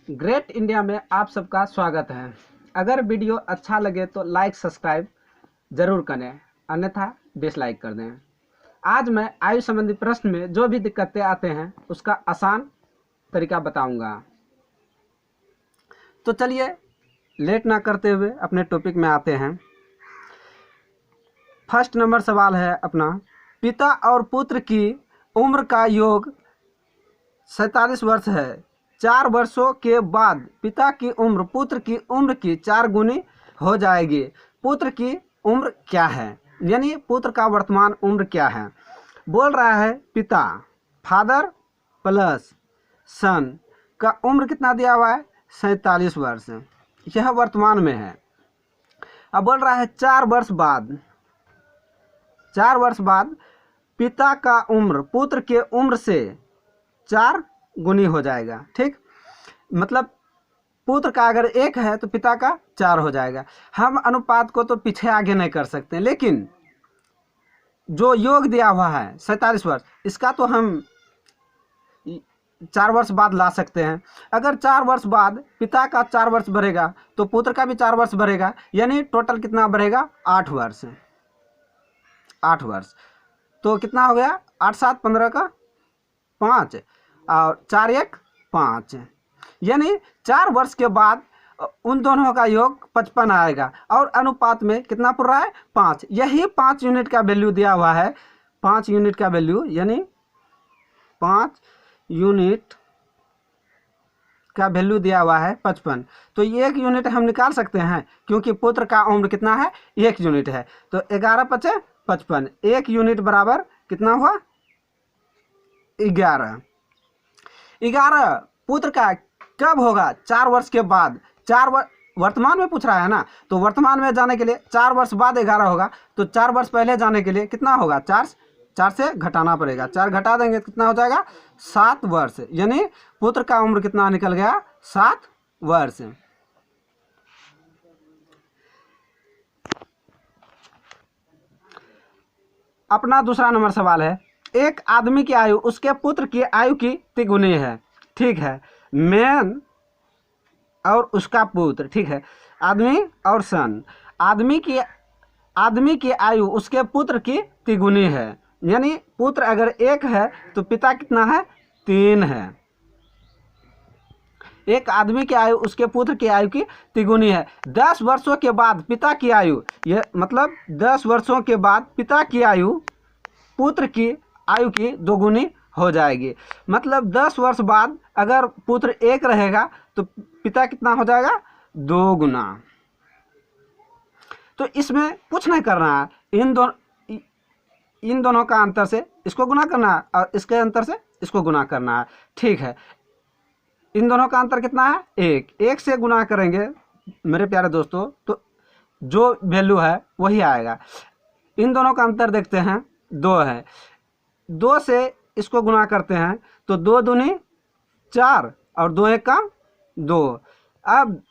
Great India में आप सबका स्वागत है। अगर वीडियो अच्छा लगे तो लाइक सब्सक्राइब जरूर करें, अन्यथा डिसलाइक कर दें। आज मैं आयु संबंधी प्रश्न में जो भी दिक्कतें आते हैं उसका आसान तरीका बताऊंगा। तो चलिए लेट ना करते हुए अपने टॉपिक में आते हैं। फर्स्ट नंबर सवाल है अपना, पिता और पुत्र की उम्र का योग 47 वर्ष है। 4 वर्षों के बाद पिता की उम्र पुत्र की उम्र की 4 गुनी हो जाएगी। पुत्र की उम्र क्या है, यानी पुत्र का वर्तमान उम्र क्या है। बोल रहा है पिता फादर प्लस सन का उम्र कितना दिया हुआ है, 47 वर्ष। यह वर्तमान में है। अब बोल रहा है 4 वर्ष बाद, 4 वर्ष बाद पिता का उम्र पुत्र के उम्र से 4 गुनी हो जाएगा। ठीक, मतलब पुत्र का अगर 1 है तो पिता का 4 हो जाएगा। हम अनुपात को तो पीछे आगे नहीं कर सकते, लेकिन जो योग दिया हुआ है 47 वर्ष, इसका तो हम 4 वर्ष बाद ला सकते हैं। अगर 4 वर्ष बाद पिता का 4 वर्ष बढ़ेगा तो पुत्र का भी 4 वर्ष बढ़ेगा, यानी टोटल कितना बढ़ेगा, 8 वर्ष। 8 वर्ष तो कितना हो गया, 8 7 15 का 5 और 4 1 5, यानी 4 वर्ष के बाद उन दोनों का योग 55 आएगा और अनुपात में कितना पड़ रहा है, 5। यही 5 यूनिट का वैल्यू दिया हुआ है, 5 यूनिट का वैल्यू, यानी 5 यूनिट का वैल्यू दिया हुआ है 55। तो 1 यूनिट हम निकाल सकते हैं क्योंकि पुत्र का उम्र कितना है, 1 यूनिट है। तो 11 5 55, 1 यूनिट बराबर कितना हुआ, 11। 11 पुत्र का कब होगा, 4 वर्ष के बाद। वर्तमान में पूछ रहा है ना, तो वर्तमान में जाने के लिए 4 वर्ष बाद 11 होगा। तो 4 वर्ष पहले जाने के लिए कितना होगा, 4 से घटाना पड़ेगा। 4 घटा देंगे तो कितना हो जाएगा, 7 वर्ष, यानी पुत्र का उम्र कितना निकल गया, 7 वर्ष। अपना दूसरा नंबर सवाल है, एक आदमी की आयु उसके पुत्र की आयु की तिगुनी है। ठीक है, मैन और उसका पुत्र, ठीक है, आदमी और सन। आदमी की आयु उसके पुत्र की तिगुनी है, यानी पुत्र अगर 1 है तो पिता कितना है, 3 है। एक आदमी की आयु उसके पुत्र की आयु की तिगुनी है। 10 वर्षों के बाद पिता की आयु, यह मतलब 10 वर्षों के बाद पिता की आयु पुत्र की आयु की 2 गुनी हो जाएगी। मतलब 10 वर्ष बाद अगर पुत्र 1 रहेगा तो पिता कितना हो जाएगा, 2 गुना। तो इसमें कुछ नहीं करना है, इन दोनों का अंतर से इसको गुना करना है और इसके अंतर से इसको गुना करना है। ठीक है, इन दोनों का अंतर कितना है, 1 से गुना करेंगे मेरे प्यारे दोस्तों तो जो वैल्यू है वही आएगा। इन दोनों का अंतर देखते हैं, 2 है। 2 से इसको गुना करते हैं तो 2 दूनी 4 और 2 1 का 2। अब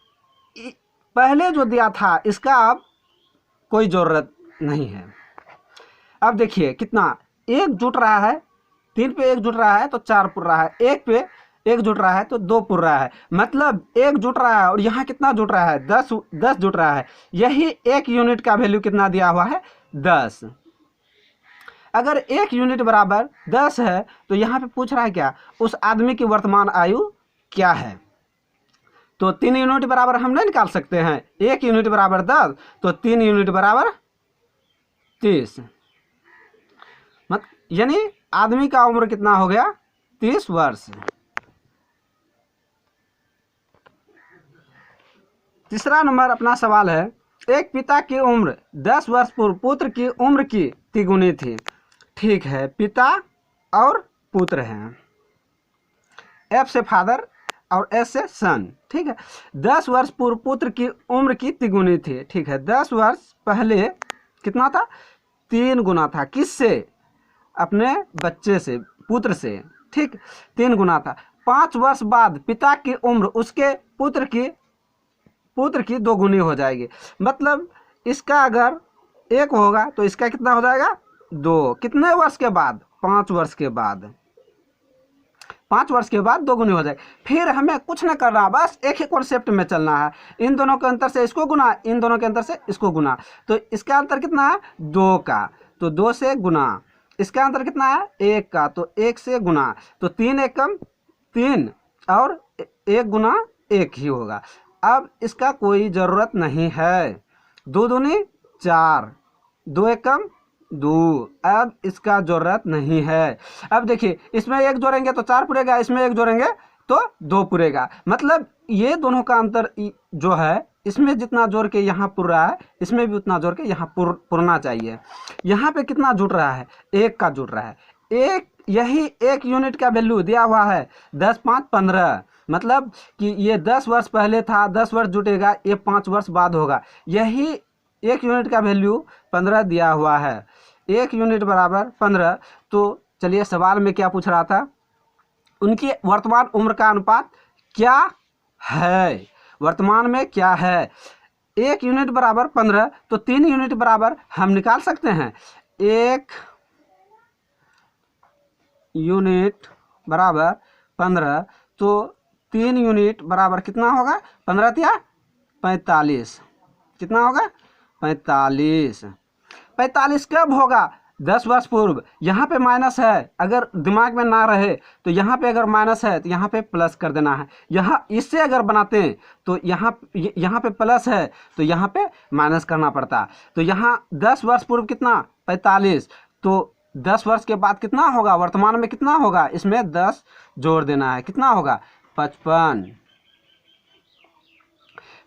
पहले जो दिया था इसका अब कोई ज़रूरत नहीं है। अब देखिए कितना 1 जुट रहा है, 3 पे 1 जुट रहा है तो 4 पुर रहा है, 1 पे 1 जुट रहा है तो 2 पुर रहा है। मतलब 1 जुट रहा है और यहाँ कितना जुट रहा है, 10 जुट रहा है। यही 1 यूनिट का वैल्यू कितना दिया हुआ है, 10। अगर 1 यूनिट बराबर 10 है तो यहाँ पे पूछ रहा है क्या, उस आदमी की वर्तमान आयु क्या है। तो 3 यूनिट बराबर हम नहीं निकाल सकते हैं, 1 यूनिट बराबर 10 तो 3 यूनिट बराबर 30, यानी आदमी का उम्र कितना हो गया, 30 वर्ष। तीसरा नंबर अपना सवाल है, एक पिता की उम्र 10 वर्ष पूर्व पुत्र की उम्र की तिगुनी थी। ठीक है, पिता और पुत्र हैं, एफ से फादर और एस से सन। ठीक है, 10 वर्ष पूर्व पुत्र की उम्र की तिगुनी थी। ठीक है, 10 वर्ष पहले कितना था, 3 गुना था। किससे, अपने बच्चे से, पुत्र से। ठीक, 3 गुना था। 5 वर्ष बाद पिता की उम्र उसके पुत्र की 2 गुनी हो जाएगी। मतलब इसका अगर 1 होगा तो इसका कितना हो जाएगा, 2। कितने वर्ष के बाद, 5 वर्ष के बाद। 5 वर्ष के बाद दोगुनी हो जाएगी। फिर हमें कुछ नहीं करना, बस एक ही कॉन्सेप्ट में चलना है। इन दोनों के अंतर से इसको गुना, इन दोनों के अंतर से इसको गुना। तो इसका अंतर कितना है 2 का, तो 2 से गुना। इसका अंतर कितना है 1 का, तो 1 से गुना। तो 3 एकम 3 और 1 गुना 1 ही होगा। अब इसका कोई ज़रूरत नहीं है। 2 दूनी 4, 2 एकम 2। अब इसका ज़रूरत नहीं है। अब देखिए इसमें 1 जोड़ेंगे तो 4 पुरेगा, इसमें 1 जोड़ेंगे तो 2 पुरेगा। मतलब ये दोनों का अंतर जो है, इसमें जितना जोड़ के यहाँ पुर रहा है, इसमें भी उतना जोड़ के यहाँ पुरना चाहिए। यहाँ पे कितना जुड़ रहा है 1 का जुड़ रहा है। एक यही 1 यूनिट का वैल्यू दिया हुआ है 10, 5, 15। मतलब कि ये 10 वर्ष पहले था, 10 वर्ष जुटेगा, ये 5 वर्ष बाद होगा। यही 1 यूनिट का वैल्यू 15 दिया हुआ है। 1 यूनिट बराबर 15। तो चलिए सवाल में क्या पूछ रहा था, उनकी वर्तमान उम्र का अनुपात क्या है, वर्तमान में क्या है। 1 यूनिट बराबर 15, तो 3 यूनिट बराबर हम निकाल सकते हैं। 1 यूनिट बराबर 15, तो 3 यूनिट बराबर कितना होगा 15 या 45, कितना होगा 45। 45 कब होगा 10 वर्ष पूर्व। यहाँ पे माइनस है, अगर दिमाग में ना रहे तो यहाँ पे अगर माइनस है तो यहाँ पे प्लस कर देना है। यहाँ इससे अगर बनाते हैं तो यहाँ पे प्लस है तो यहाँ पे माइनस करना पड़ता। तो यहाँ 10 वर्ष पूर्व कितना 45, तो 10 वर्ष के बाद कितना होगा, वर्तमान में कितना होगा, इसमें 10 जोड़ देना है, कितना होगा 55।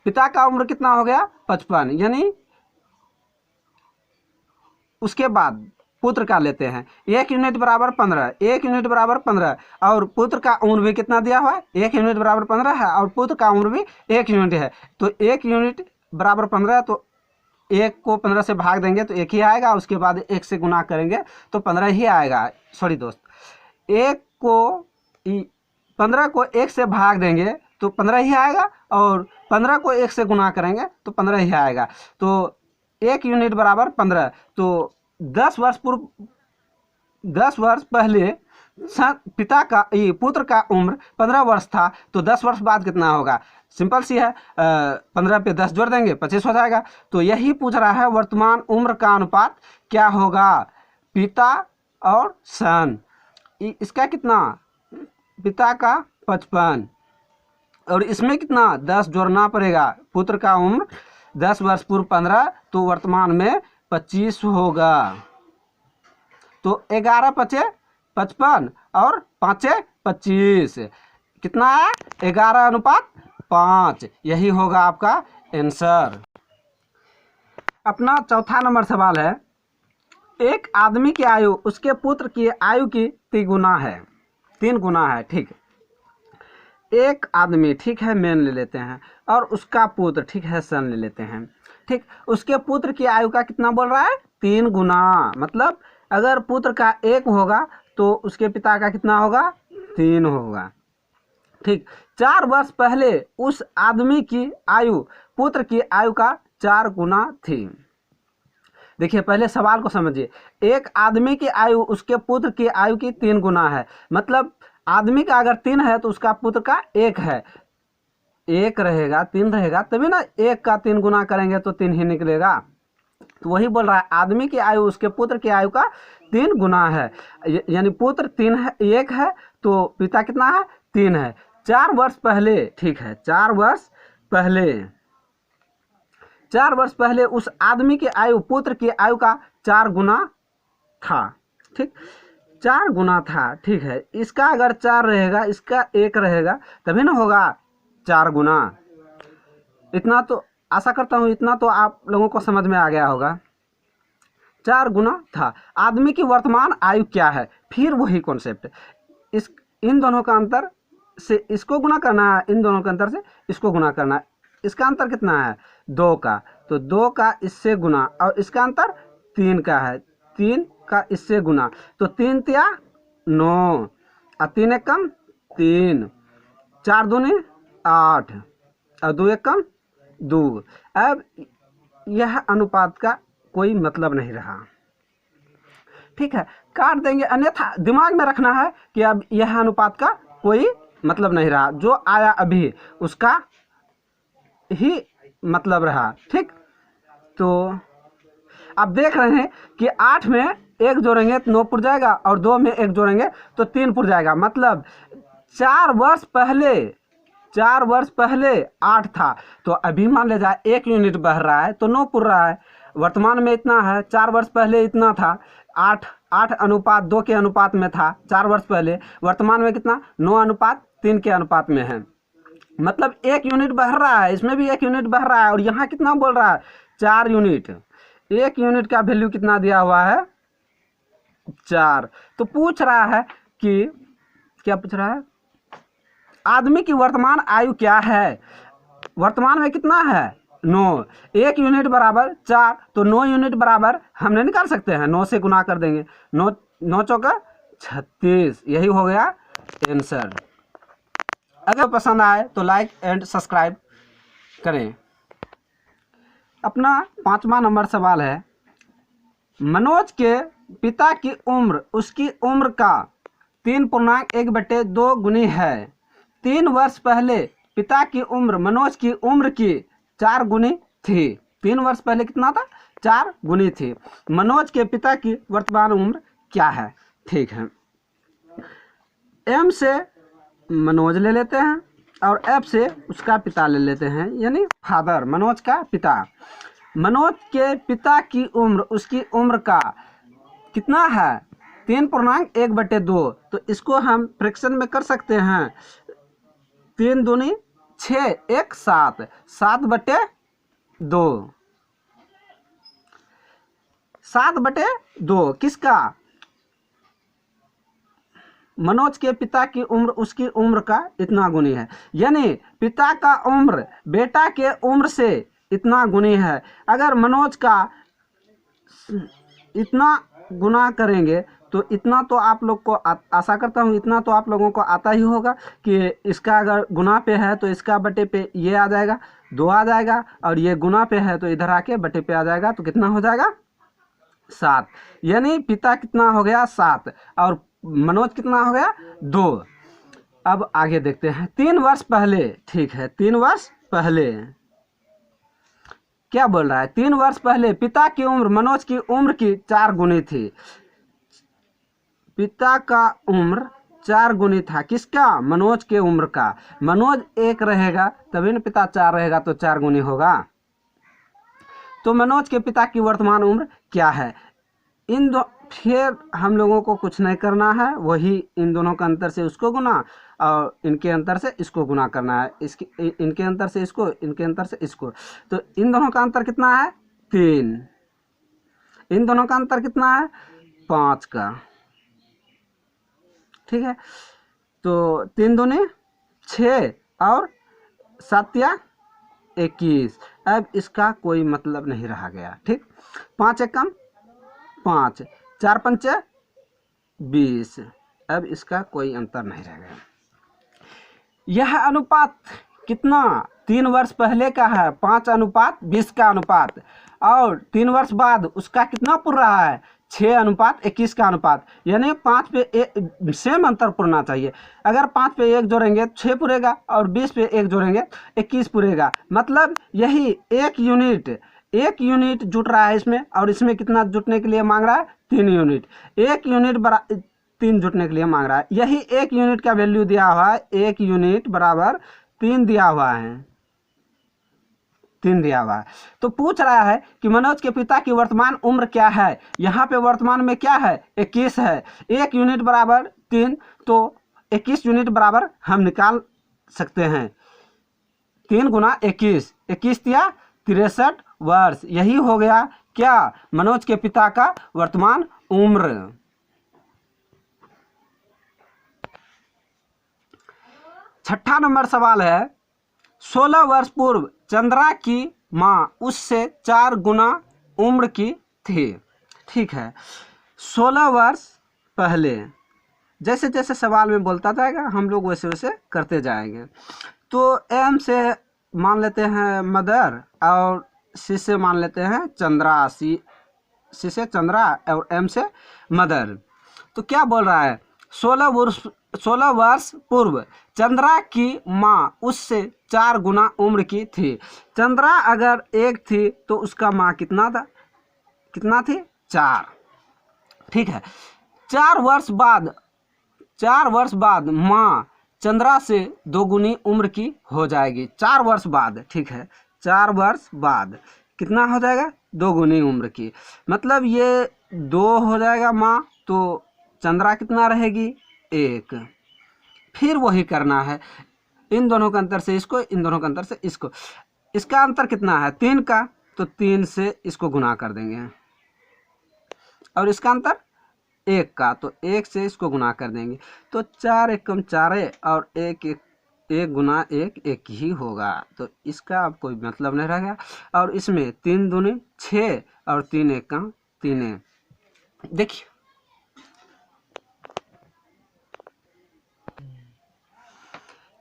पिता का उम्र कितना हो गया 55, यानी उसके बाद पुत्र का लेते हैं। 1 यूनिट बराबर 15, 1 यूनिट बराबर 15, और पुत्र का उम्र भी कितना दिया हुआ है 1 यूनिट बराबर 15 है, और पुत्र का उम्र भी 1 यूनिट है। तो 1 यूनिट बराबर 15, तो 1 को 15 से भाग देंगे तो 1 ही आएगा, उसके बाद 1 से गुना करेंगे तो 15 ही आएगा। सॉरी दोस्त, 15 को 1 से भाग देंगे तो 15 ही आएगा, और 15 को 1 से गुना करेंगे तो 15 ही आएगा। तो 1 यूनिट बराबर 15। तो 10 वर्ष पूर्व, 10 वर्ष पहले पिता का पुत्र का उम्र 15 वर्ष था, तो 10 वर्ष बाद कितना होगा, सिंपल सी है, 15 पे 10 जोड़ देंगे 25 हो जाएगा। तो यही पूछ रहा है वर्तमान उम्र का अनुपात क्या होगा पिता और सन। इसका कितना, पिता का 55, और इसमें कितना 10 जोड़ना पड़ेगा। पुत्र का उम्र 10 वर्ष पूर्व 15, तो वर्तमान में 25 होगा। तो 11 पचे 55 और 5 25, कितना है 11:5। यही होगा आपका आंसर। अपना चौथा नंबर सवाल है, एक आदमी की आयु उसके पुत्र की आयु की 3 गुना है, 3 गुना है। ठीक, एक आदमी, ठीक है, मेन ले लेते हैं, और उसका पुत्र, ठीक है, सन ले लेते हैं। ठीक, उसके पुत्र की आयु का कितना बोल रहा है 3 गुना। मतलब अगर पुत्र का 1 होगा तो उसके पिता का कितना होगा 3 होगा। ठीक, 4 वर्ष पहले उस आदमी की आयु पुत्र की आयु का 4 गुना थी। देखिए पहले सवाल को समझिए, एक आदमी की आयु उसके पुत्र की आयु की 3 गुना है। मतलब आदमी का अगर 3 है तो उसका पुत्र का 1 है, 1 रहेगा 3 रहेगा, तभी ना 1 का 3 गुना करेंगे तो 3 ही निकलेगा। तो वही बोल रहा है आदमी की आयु उसके पुत्र की आयु का 3 गुना है, यानी पुत्र 3 है, 1 है, तो पिता कितना है 3 है। 4 वर्ष पहले, ठीक है, 4 वर्ष पहले उस आदमी की आयु पुत्र की आयु का 4 गुना था। ठीक, 4 गुना था। ठीक है, इसका अगर 4 रहेगा, इसका 1 रहेगा, तभी ना होगा 4 गुना। इतना तो आशा करता हूँ, इतना तो आप लोगों को समझ में आ गया होगा। 4 गुना था। आदमी की वर्तमान आयु क्या है, फिर वही कॉन्सेप्ट, इन दोनों का अंतर से इसको गुना करना है, इन दोनों के अंतर से इसको गुना करना है। इसका अंतर कितना है 2 का, तो 2 का इससे गुना, और इसका अंतर 3 का है, 3 का इससे गुना, तो 3 तिया 9, और 3 एकम 3, 4 दूनी 8, और 2 एकम 2। अब यह अनुपात का कोई मतलब नहीं रहा। ठीक है, काट देंगे, अन्यथा दिमाग में रखना है कि अब यह अनुपात का कोई मतलब नहीं रहा, जो आया अभी उसका ही मतलब रहा। ठीक, तो आप देख रहे हैं कि 8 में 1 जोड़ेंगे तो 9 पुर जाएगा, और 2 में 1 जोड़ेंगे तो 3 पुर जाएगा। मतलब 4 वर्ष पहले 8 था, तो अभी मान ले जाए 1 यूनिट बह रहा है तो 9 पुर रहा है। वर्तमान में इतना है, 4 वर्ष पहले इतना था, 8:2 के अनुपात में था 4 वर्ष पहले। वर्तमान में कितना, 9:3 के अनुपात में है। मतलब 1 यूनिट बह रहा है, इसमें भी 1 यूनिट बह रहा है, और यहाँ कितना बोल रहा है, 4 यूनिट। 1 यूनिट का वैल्यू कितना दिया हुआ है, 4। तो पूछ रहा है कि क्या पूछ रहा है, आदमी की वर्तमान आयु क्या है। वर्तमान में कितना है, 9। 1 यूनिट बराबर 4, तो 9 यूनिट बराबर हमने निकाल सकते हैं, 9 से गुना कर देंगे, 9 चौका 36। यही हो गया आंसर। अगर पसंद आए तो लाइक एंड सब्सक्राइब करें। अपना 5वां नंबर सवाल है, मनोज के पिता की उम्र उसकी उम्र का 3.1/2 गुनी है। 3 वर्ष पहले पिता की उम्र मनोज की उम्र की 4 गुनी थी। 3 वर्ष पहले कितना था, 4 गुनी थी। मनोज के पिता की वर्तमान उम्र क्या है। ठीक है, एम से मनोज ले लेते हैं और एफ से उसका पिता ले लेते हैं, यानी फादर, मनोज का पिता। मनोज के पिता की उम्र उसकी उम्र का कितना है, 3.1/2। तो इसको हम फ्रैक्शन में कर सकते हैं, 3 दूनी 6, 1 7, 7/2। 7/2 किसका, मनोज के पिता की उम्र उसकी उम्र का इतना गुनी है, यानी पिता का उम्र बेटा के उम्र से इतना गुनी है। अगर मनोज का इतना गुना करेंगे तो इतना तो आप लोग को आशा करता हूँ इतना तो आप लोगों को आता ही होगा कि इसका अगर गुना पे है तो इसका बटे पे ये आ जाएगा, 2 आ जाएगा, और ये गुना पे है तो इधर आके बटे पे आ जाएगा, तो कितना हो जाएगा, 7। यानी पिता कितना हो गया, 7, और मनोज कितना हो गया, 2। अब आगे देखते हैं, 3 वर्ष पहले। ठीक है, 3 वर्ष पहले क्या बोल रहा है, 3 वर्ष पहले पिता की उम्र मनोज की उम्र की 4 गुनी थी। पिता का उम्र 4 गुनी था, किसका, मनोज के उम्र का। मनोज 1 रहेगा तभी ना पिता 4 रहेगा, तो 4 गुनी होगा। तो मनोज के पिता की वर्तमान उम्र क्या है। इन दो फिर हम लोगों को कुछ नहीं करना है, वही इन दोनों का अंतर से उसको गुना और इनके अंतर से इसको गुना करना है। इसके इनके अंतर से इसको, इनके अंतर से इसको। तो इन दोनों का अंतर कितना है, 3। इन दोनों का अंतर कितना है, 5 का। ठीक है, तो 3 दूनी 6 और 7 या 21। अब इसका कोई मतलब नहीं रहा गया। ठीक, 5 एकम 5, 4 पंचे 20। अब इसका कोई अंतर नहीं रह गया। यह अनुपात कितना, 3 वर्ष पहले का है, 5:20 का अनुपात, और 3 वर्ष बाद उसका कितना पुर रहा है, 6:21 का अनुपात। यानी 5 पे सेम अंतर पुरना चाहिए। अगर 5 पे 1 जोड़ेंगे 6 पुरेगा, और 20 पे 1 जोड़ेंगे 21 पुरेगा। मतलब यही 1 यूनिट जुट रहा है इसमें, और इसमें कितना जुटने के लिए मांग रहा है, 3 यूनिट। 1 यूनिट 3 जुटने के लिए मांग रहा है। यही 1 यूनिट का वैल्यू दिया हुआ है, 1 यूनिट बराबर 3 दिया हुआ है, 3 दिया हुआ है। तो पूछ रहा है कि मनोज के पिता की वर्तमान उम्र क्या है। यहाँ पे वर्तमान में क्या है, 21 है। 1 यूनिट बराबर 3, तो 21 यूनिट बराबर हम निकाल सकते हैं, 3 गुना 21, 21 या 63 वर्ष। यही हो गया क्या, मनोज के पिता का वर्तमान उम्र। छठा नंबर सवाल है, 16 वर्ष पूर्व चंद्रा की माँ उससे 4 गुना उम्र की थी। ठीक है, 16 वर्ष पहले, जैसे जैसे सवाल में बोलता जाएगा हम लोग वैसे वैसे करते जाएंगे। तो एम से मान लेते हैं मदर, और सी से मान लेते हैं चंद्रा, सी से चंद्रा और एम से मदर। तो क्या बोल रहा है, 16 वर्ष पूर्व चंद्रा की माँ उससे 4 गुना उम्र की थी। चंद्रा अगर 1 थी तो उसका माँ कितना था, कितना थी, 4। ठीक है। 4 वर्ष बाद माँ चंद्रा से 2 गुनी उम्र की हो जाएगी। 4 वर्ष बाद, ठीक है, 4 वर्ष बाद कितना हो जाएगा, 2 गुनी उम्र की। मतलब ये 2 हो जाएगा माँ, तो चंद्रा कितना रहेगी, 1। फिर वही करना है, इन दोनों का अंतर से इसको, इन दोनों का अंतर से इसको। इसका अंतर कितना है, 3 का, तो 3 से इसको गुना कर देंगे। और इसका अंतर 1 का, तो 1 से इसको गुना कर देंगे। तो 4 एकम 4 है, और 1 गुना 1 1 ही होगा। तो इसका अब कोई मतलब नहीं रहेगा। और इसमें 3 दूनी 6 और 3 एकम 3 है। देखिए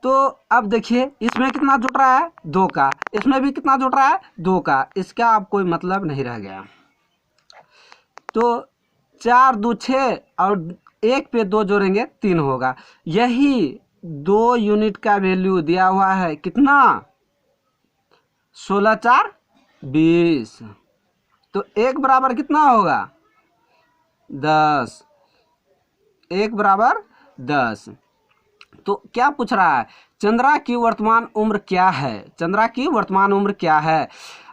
तो अब देखिए इसमें कितना जुट रहा है, 2 का, इसमें भी कितना जुट रहा है, 2 का। इसका अब कोई मतलब नहीं रह गया। तो 4 2 6 और 1 पे 2 जोड़ेंगे 3 होगा। यही 2 यूनिट का वैल्यू दिया हुआ है, कितना, 16 4 20। तो 1 बराबर कितना होगा, 10। 1 बराबर 10। तो क्या पूछ रहा है, चंद्रा की वर्तमान उम्र क्या है, चंद्रा की वर्तमान उम्र क्या है।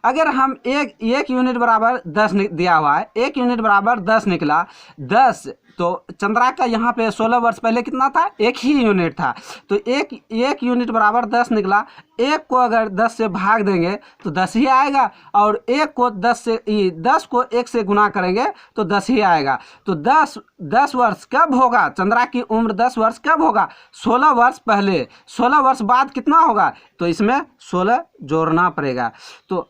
अगर हम एक यूनिट बराबर 10 दिया हुआ है, 1 यूनिट बराबर 10 निकला, 10, तो चंद्रा का यहाँ पे 16 वर्ष पहले कितना था, 1 ही यूनिट था। तो एक यूनिट बराबर 10 निकला। 1 को अगर 10 से भाग देंगे तो 10 ही आएगा, और 1 को 10 को 1 से गुना करेंगे तो 10 ही आएगा। तो 10 वर्ष कब होगा, चंद्रा की उम्र 10 वर्ष कब होगा, 16 वर्ष पहले। 16 वर्ष बाद कितना होगा, तो इसमें 16 जोड़ना पड़ेगा। तो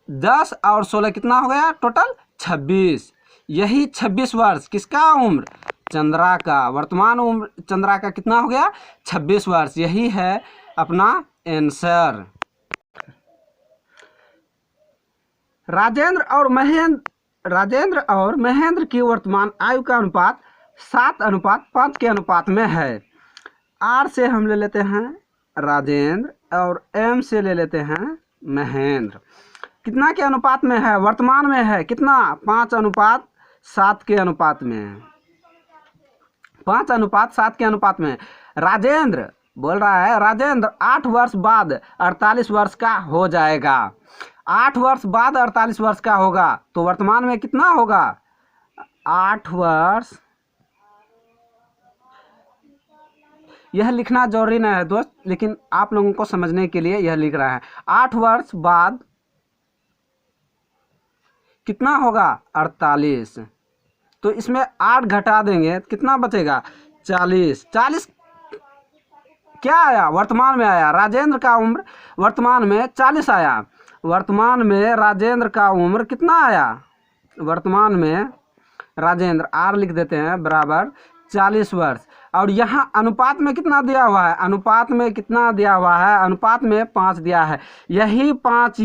10 और 16 कितना हो गया, टोटल 26। यही 26 वर्ष किसका उम्र, चंद्रा का, वर्तमान उम्र चंद्रा का कितना हो गया, 26 वर्ष। यही है अपना आंसर। राजेंद्र और महेंद्र की वर्तमान आयु का अनुपात 7:5 के अनुपात में है। आर से हम ले लेते हैं राजेंद्र और एम से ले लेते हैं महेंद्र। कितना के अनुपात में है, वर्तमान में है कितना, 5:7 के अनुपात में है। 5:7 के अनुपात में। राजेंद्र बोल रहा है, राजेंद्र 8 वर्ष बाद 48 वर्ष का हो जाएगा। 8 वर्ष बाद 48 वर्ष का होगा, तो वर्तमान में कितना होगा, 8 वर्ष। यह लिखना जरूरी नहीं है दोस्त, लेकिन आप लोगों को समझने के लिए यह लिख रहा है। 8 वर्ष बाद कितना होगा, 48। तो इसमें 8 घटा देंगे, कितना बचेगा, 40। 40 क्या आया, वर्तमान में आया। राजेंद्र का उम्र वर्तमान में 40 आया। वर्तमान में राजेंद्र का उम्र कितना आया, वर्तमान में राजेंद्र, आर लिख देते हैं, बराबर 40 वर्ष। और यहाँ अनुपात में कितना दिया हुआ है, अनुपात में कितना दिया हुआ है, अनुपात में 5 दिया है। यही 5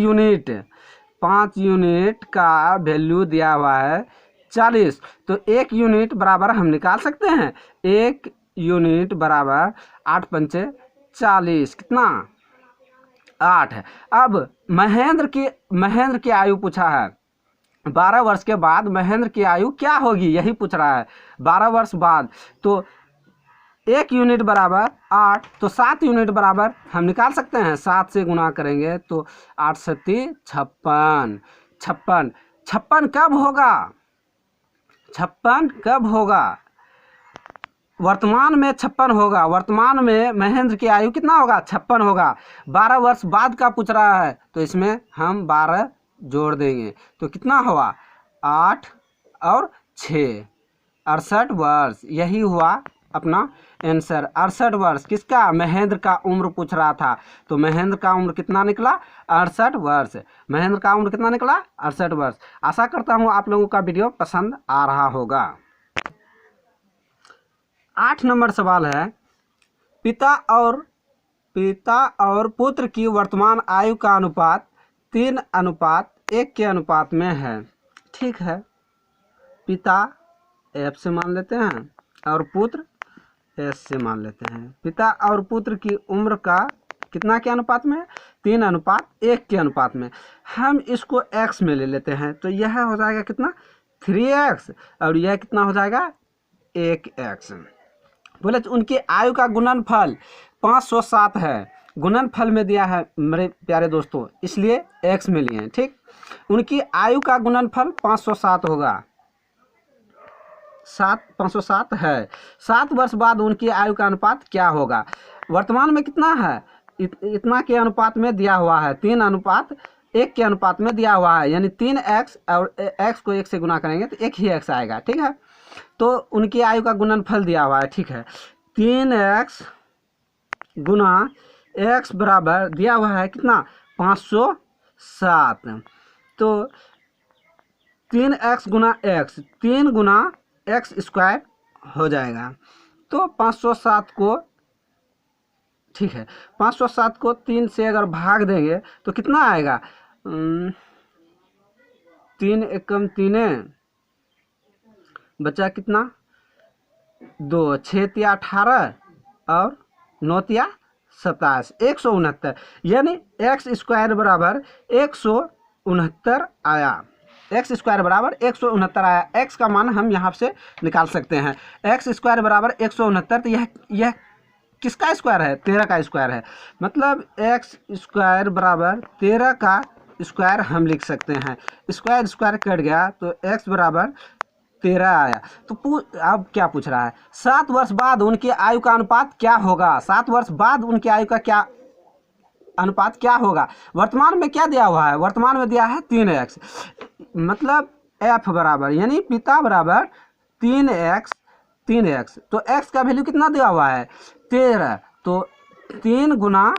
यूनिट का वैल्यू दिया हुआ है 40। तो 1 यूनिट बराबर हम निकाल सकते हैं, 1 यूनिट बराबर 8 पंचे 40, कितना, 8 है। अब महेंद्र की आयु पूछा है, 12 वर्ष के बाद महेंद्र की आयु क्या होगी, यही पूछ रहा है। 12 वर्ष बाद, तो 1 यूनिट बराबर 8, तो 7 यूनिट बराबर हम निकाल सकते हैं, 7 से गुना करेंगे तो 8 7 56। 56 कब होगा, 56 कब होगा, वर्तमान में 56 होगा। वर्तमान में महेंद्र की आयु कितना होगा, 56 होगा। 12 वर्ष बाद का पूछ रहा है, तो इसमें हम 12 जोड़ देंगे, तो कितना हुआ, 8 और 6, 68 वर्ष। यही हुआ अपना आंसर, 68 वर्ष। किसका, महेंद्र का उम्र पूछ रहा था, तो महेंद्र का उम्र कितना निकला, 68 वर्ष। महेंद्र का उम्र कितना निकला, 68 वर्ष। आशा करता हूँ आप लोगों का वीडियो पसंद आ रहा होगा। 8 नंबर सवाल है, पिता और पुत्र की वर्तमान आयु का अनुपात 3:1 के अनुपात में है। ठीक है, पिता एफ से मान लेते हैं और पुत्र एस से मान लेते हैं। पिता और पुत्र की उम्र का कितना के अनुपात में? 3:1 के अनुपात में। हम इसको x में ले लेते हैं तो यह हो जाएगा कितना? 3x और यह कितना हो जाएगा? 1x। बोले उनकी आयु का गुणनफल 507 है। गुणनफल में दिया है मेरे प्यारे दोस्तों, इसलिए x में लिए हैं। ठीक, उनकी आयु का गुणनफल 507 होगा। 507 है। 7 वर्ष बाद उनकी आयु का अनुपात क्या होगा? वर्तमान में कितना है? इतना के अनुपात में दिया हुआ है, 3:1 के अनुपात में दिया हुआ है, यानी 3x और x को 1 से गुना करेंगे तो 1 ही x आएगा। ठीक है, तो उनकी आयु का गुणनफल दिया हुआ है। ठीक है, 3x गुना x बराबर दिया हुआ है कितना? 507। तो 3x गुना x, 3 गुना x स्क्वायर हो जाएगा। तो 507 को, ठीक है, 507 को 3 से अगर भाग देंगे तो कितना आएगा? 3 एकम 3 बचा कितना? 2, 6 तिया 18 और 9 तिया 27, 169, यानी x स्क्वायर बराबर 169 आया। x स्क्वायर बराबर 169 आया। x का मान हम यहाँ से निकाल सकते हैं। x स्क्वायर बराबर 169, तो यह किसका स्क्वायर है? 13 का स्क्वायर है। मतलब x स्क्वायर बराबर 13 का स्क्वायर हम लिख सकते हैं। स्क्वायर स्क्वायर कट गया तो x बराबर 13 आया। तो अब क्या पूछ रहा है? 7 वर्ष बाद उनकी आयु का अनुपात क्या होगा? 7 वर्ष बाद उनकी आयु का क्या अनुपात क्या होगा? वर्तमान में क्या दिया हुआ है? वर्तमान में दिया है 3x, मतलब f बराबर, यानी पिता बराबर 3x। तो x का वैल्यू कितना दिया हुआ है? 13। तो 3 गुना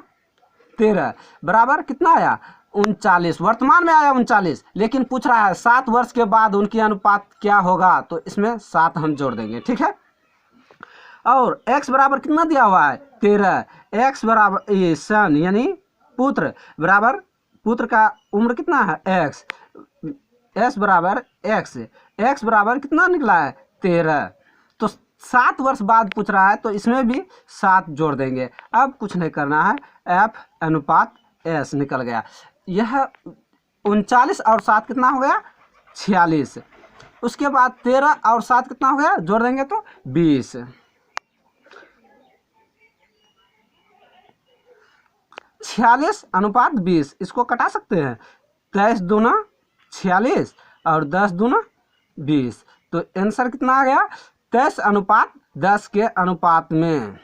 13 बराबर कितना आया? 39। वर्तमान में आया 39, लेकिन पूछ रहा है 7 वर्ष के बाद उनकी अनुपात क्या होगा, तो इसमें 7 हम जोड़ देंगे। ठीक है, और x बराबर कितना दिया हुआ है? 13। x बराबर ये सन यानी पुत्र बराबर, पुत्र का उम्र कितना है? x। s बराबर x बराबर कितना निकला है? 13। तो 7 वर्ष बाद पूछ रहा है तो इसमें भी 7 जोड़ देंगे। अब कुछ नहीं करना है, f अनुपात s निकल गया। यह 39 और 7 कितना हो गया? 46। उसके बाद 13 और 7 कितना हो गया? जोड़ देंगे तो 20। 46 अनुपात 20, इसको कटा सकते हैं। 23 दूना 46 और 10 दूना 20, तो आंसर कितना आ गया? 23:10 के अनुपात में।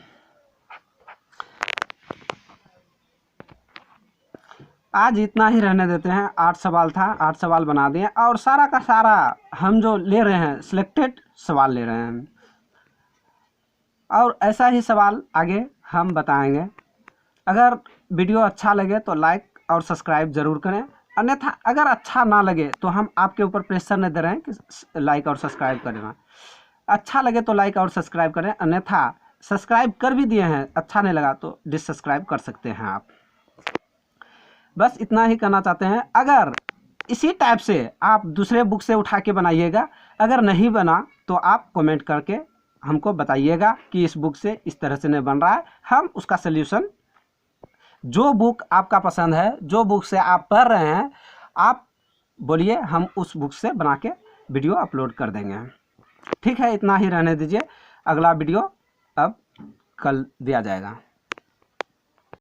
आज इतना ही रहने देते हैं। 8 सवाल था, 8 सवाल बना दिए और सारा का सारा हम जो ले रहे हैं सिलेक्टेड सवाल ले रहे हैं, और ऐसा ही सवाल आगे हम बताएंगे। अगर वीडियो अच्छा लगे तो लाइक और सब्सक्राइब ज़रूर करें, अन्यथा अगर अच्छा ना लगे तो हम आपके ऊपर प्रेशर नहीं दे रहे हैं कि लाइक और सब्सक्राइब करना। अच्छा लगे तो लाइक और सब्सक्राइब करें, अन्यथा सब्सक्राइब कर भी दिए हैं, अच्छा नहीं लगा तो डिससब्सक्राइब कर सकते हैं आप। बस इतना ही करना चाहते हैं। अगर इसी टाइप से आप दूसरे बुक से उठा के बनाइएगा, अगर नहीं बना तो आप कमेंट करके हमको बताइएगा कि इस बुक से इस तरह से नहीं बन रहा है। हम उसका सल्यूशन, जो बुक आपका पसंद है, जो बुक से आप पढ़ रहे हैं, आप बोलिए, हम उस बुक से बना के वीडियो अपलोड कर देंगे। ठीक है, इतना ही रहने दीजिए। अगला वीडियो अब कल दिया जाएगा।